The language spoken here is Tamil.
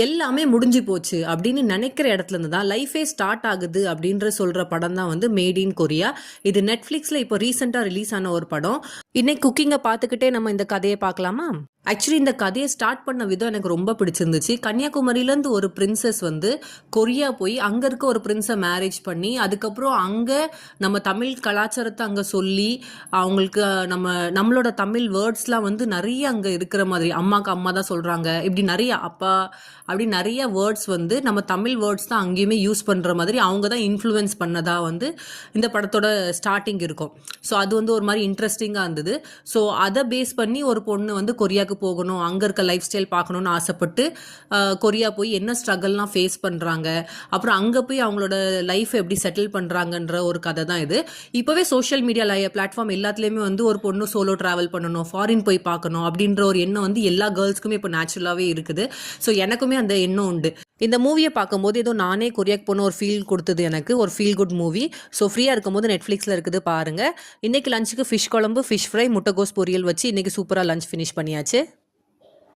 எல்லாமே முடிஞ்சு போச்சு அப்படின்னு நினைக்கிற இடத்துல இருந்து தான் லைஃபே ஸ்டார்ட் ஆகுது அப்படின்ற சொல்ற படம் தான் வந்து மேட் இன் கொரியா. இது நெட்ஃபிளிக்ஸ்ல இப்போ ரீசெண்டா ரிலீஸ் ஆன ஒரு படம். இன்னைக்கு குக்கிங்கை பார்த்துக்கிட்டே நம்ம இந்த கதையை பார்க்கலாமா? ஆக்சுவலி இந்த கதையை ஸ்டார்ட் பண்ண விதம் எனக்கு ரொம்ப பிடிச்சிருந்துச்சு. கன்னியாகுமரியிலேருந்து ஒரு பிரின்சஸ் வந்து கொரியா போய் அங்கே இருக்க ஒரு பிரின்ஸை மேரேஜ் பண்ணி அதுக்கப்புறம் அங்கே நம்ம தமிழ் கலாச்சாரத்தை அங்கே சொல்லி அவங்களுக்கு நம்மளோட தமிழ் வேர்ட்ஸ்லாம் வந்து நிறைய அங்கே இருக்கிற மாதிரி, அம்மாவுக்கு அம்மா தான் சொல்கிறாங்க, இப்படி நிறைய அப்பா அப்படி நிறைய வேர்ட்ஸ் வந்து நம்ம தமிழ் வேர்ட்ஸ் தான் அங்கேயுமே யூஸ் பண்ணுற மாதிரி அவங்க தான் இன்ஃப்ளூயன்ஸ் பண்ணதாக வந்து இந்த படத்தோட ஸ்டார்டிங் இருக்கும். ஸோ அது வந்து ஒரு மாதிரி இன்ட்ரெஸ்டிங்காக இருந்தது. ஸோ அதை பேஸ் பண்ணி ஒரு பொண்ணு வந்து கொரியாவுக்கு போகணும், அங்கே இருக்க லைஃப் ஸ்டைல் பார்க்கணுன்னு ஆசைப்பட்டு கொரியா போய் என்ன ஸ்ட்ரகிள்லாம் ஃபேஸ் பண்ணுறாங்க, அப்புறம் அங்கே போய் அவங்களோட லைஃப் எப்படி செட்டில் பண்ணுறாங்கன்ற ஒரு கதை தான் இது. இப்போவே சோஷியல் மீடியா பிளாட்ஃபார்ம் எல்லாத்துலேயுமே வந்து ஒரு பொண்ணு சோலோ ட்ராவல் பண்ணணும், ஃபாரின் போய் பார்க்கணும் அப்படின்ற ஒரு எண்ணம் வந்து எல்லா கேர்ள்ஸ்க்குமே இப்போ நேச்சுரலாகவே இருக்குது. ஸோ எனக்குமே அந்த எண்ணம் உண்டு. இந்த மூவியை பார்க்கும்போது ஏதோ நானே கொரியாக்கு போன ஒரு ஃபீல் கொடுத்தது எனக்கு, ஒரு ஃபீல் குட் மூவி. ஸோ ஃப்ரீயாக இருக்கும்போது நெட்ஃப்ளிக்ஸில் இருக்குது பாருங்கள். இன்றைக்கி லஞ்சுக்கு ஃபிஷ் குழம்பு, ஃபிஷ் ஃப்ரை, முட்டைகோஸ் பொரியல் வச்சு இன்றைக்கி சூப்பராக லஞ்ச் ஃபினிஷ் பண்ணியாச்சு.